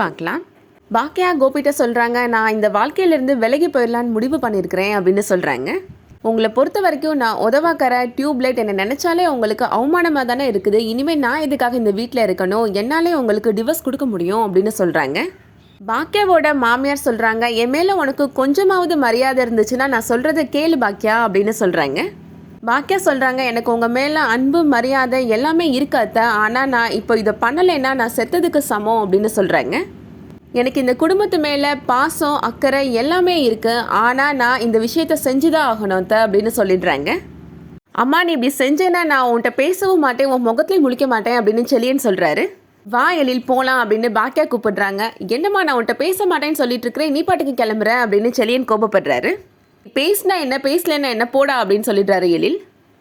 பார்க்கலாம். பாக்கியா கோபிகிட்ட சொல்கிறாங்க, நான் இந்த வாழ்க்கையிலேருந்து விலகி போயிடலான்னு முடிவு பண்ணியிருக்கிறேன் அப்படின்னு சொல்கிறாங்க. உங்களை பொறுத்த வரைக்கும் நான் உதவாக்கற டியூப்லைட் என்னை நினச்சாலே உங்களுக்கு அவமானமாக தானே இருக்குது. இனிமேல் நான் எதுக்காக இந்த வீட்டில் இருக்கணும், என்னாலே உங்களுக்கு டிவோர்ஸ் கொடுக்க முடியும் அப்படின்னு சொல்கிறாங்க. பாக்கியாவோட மாமியார் சொல்கிறாங்க, என் மேலே உனக்கு கொஞ்சமாவது மரியாதை இருந்துச்சுன்னா நான் சொல்கிறத கேளு பாக்கியா அப்படின்னு சொல்கிறாங்க. பாக்கியா சொல்கிறாங்க, எனக்கு உங்கள் மேலே அன்பு மரியாதை எல்லாமே இருக்காத, ஆனால் நான் இப்போ இதை பண்ணலைன்னா நான் செத்ததுக்கு சமம் அப்படின்னு சொல்கிறாங்க. எனக்கு இந்த குடும்பத்து மேலே பாசம் அக்கறை எல்லாமே இருக்குது, ஆனால் நான் இந்த விஷயத்த செஞ்சு தான் ஆகணும் அப்படின்னு சொல்லிடுறாங்க. அம்மா நீ இப்படி செஞ்சேன்னா நான் உன்கிட்ட பேசவும் மாட்டேன், உன் முகத்துலேயும் முழிக்க மாட்டேன் அப்படின்னு செலியன் சொல்கிறாரு. வா எழில் போகலாம் அப்படின்னு பாக்கியா கூப்பிடுறாங்க. என்னம்மா நான் உன்கிட்ட பேச மாட்டேன்னு சொல்லிட்டு இருக்கிறேன், நீ பாட்டுக்கு கிளம்புற அப்படின்னு செலியன் கோபப்படுறாரு. பேசினா என்ன பேசலன்னா என்ன போடா அப்படின்னு சொல்லிடுறாரு எழில்.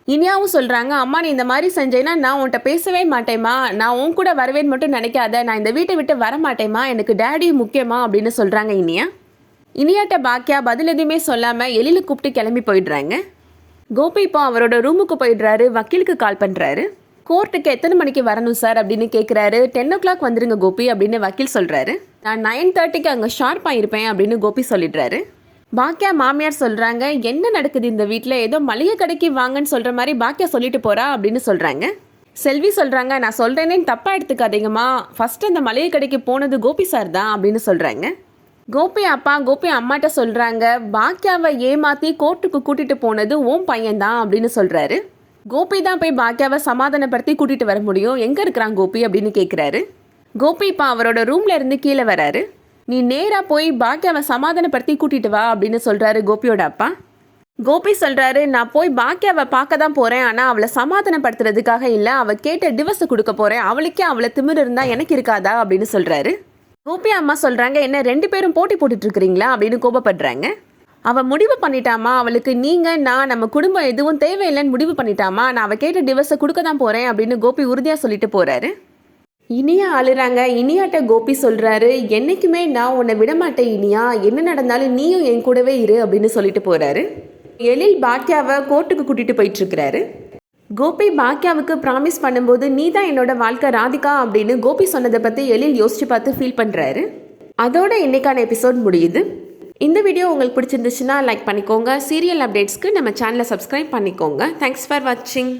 இனியாவும் சொல்கிறாங்க, அம்மா நீ இந்த மாதிரி செஞ்சேன்னா நான் உன்கிட்ட பேசவே மாட்டேம்மா, நான் உன் கூட வரவேன்னு மட்டும் நினைக்காத, நான் இந்த வீட்டை விட்டு வர மாட்டேம்மா, எனக்கு டேடி முக்கியமா அப்படின்னு சொல்கிறாங்க இனியாட்ட பாக்கியா பதில் எதுவுமே சொல்லாமல் எழில கூப்பிட்டு கிளம்பி போயிடுறாங்க. கோபி இப்போ அவரோட ரூமுக்கு போயிடுறாரு. வக்கீலுக்கு கால் பண்ணுறாரு. கோர்ட்டுக்கு எத்தனை மணிக்கு வரணும் சார் அப்படின்னு கேட்குறாரு. 10 o'clock வந்துருங்க கோபி அப்படின்னு வக்கீல் சொல்கிறாரு. நான் 9:30க்கு அங்கே ஷார்ப்பாக இருப்பேன் அப்படின்னு கோபி சொல்லிடுறாரு. பாக்கியா மாமியார் சொல்கிறாங்க, என்ன நடக்குது இந்த வீட்டில், ஏதோ மளிகை கடைக்கு வாங்கன்னு சொல்கிற மாதிரி பாக்கியா சொல்லிட்டு போகிறா அப்படின்னு சொல்கிறாங்க. செல்வி சொல்கிறாங்க, நான் சொல்கிறேனேன்னு தப்பாக எடுத்துக்காதீங்கம்மா, ஃபஸ்ட்டு அந்த மளிகை கடைக்கு போனது கோபி சார் தான் அப்படின்னு சொல்கிறாங்க. கோபி அம்மாட்ட சொல்கிறாங்க, பாக்கியாவை ஏமாற்றி கோர்ட்டுக்கு கூட்டிகிட்டு போனது ஓம் பையன்தான் அப்படின்னு சொல்கிறாரு. கோபி தான் போய் பாக்கியாவை சமாதானப்படுத்தி கூட்டிகிட்டு வர முடியும், எங்கே இருக்கிறான் கோபி அப்படின்னு கேட்குறாரு. கோபி இப்போ அவரோட ரூமில் இருந்து கீழே வராரு. நீ நேராக போய் பாக்கியாவை சமாதானப்படுத்தி கூட்டிகிட்டு வா அப்படின்னு சொல்கிறாரு கோபியோட அப்பா. கோபி சொல்கிறாரு, நான் போய் பாக்கியாவை பார்க்க தான் போகிறேன், ஆனால் அவளை சமாதானப்படுத்துறதுக்காக இல்லை, அவள் கேட்ட டிவோர்ஸை கொடுக்க போகிறேன், அவளுக்கே அவளை திமிர் இருந்தால் எனக்கு இருக்காதா அப்படின்னு சொல்கிறாரு. கோபி அம்மா சொல்கிறாங்க, என்ன 2 பேரும் போட்டி போட்டுட்ருக்கிறீங்களா அப்படின்னு கோபப்படுறாங்க. அவள் முடிவு பண்ணிட்டாமா, அவளுக்கு நீங்கள் நான் நம்ம குடும்பம் எதுவும் தேவையில்லைன்னு முடிவு பண்ணிட்டாமா, நான் அவள் கேட்ட டிவோர்ஸை கொடுக்க தான் போகிறேன் அப்படின்னு கோபி உறுதியாக சொல்லிட்டு போகிறாரு. இனியா அழுறாங்க. இனியாட்ட கோபி சொல்கிறாரு, என்றைக்குமே நான் உன்னை விடமாட்டேன் இனியா, என்ன நடந்தாலும் நீயும் என் கூடவே இரு அப்படின்னு சொல்லிட்டு போகிறாரு. எழில் பாக்கியாவை கோர்ட்டுக்கு கூட்டிகிட்டு போயிட்டுருக்கிறாரு. கோபி பாக்கியாவுக்கு ப்ராமிஸ் பண்ணும்போது நீ தான் என்னோட வாழ்க்கை ராதிகா அப்படின்னு கோபி சொன்னதை பற்றி எழில் யோசித்து பார்த்து ஃபீல் பண்ணுறாரு. அதோட இன்னைக்கான எபிசோட் முடியுது. இந்த வீடியோ உங்களுக்கு பிடிச்சிருந்துச்சுன்னா லைக் பண்ணிக்கோங்க. சீரியல் அப்டேட்ஸ்க்கு நம்ம சேனலை சப்ஸ்கிரைப் பண்ணிக்கோங்க. தேங்க்ஸ் ஃபார் வாட்சிங்.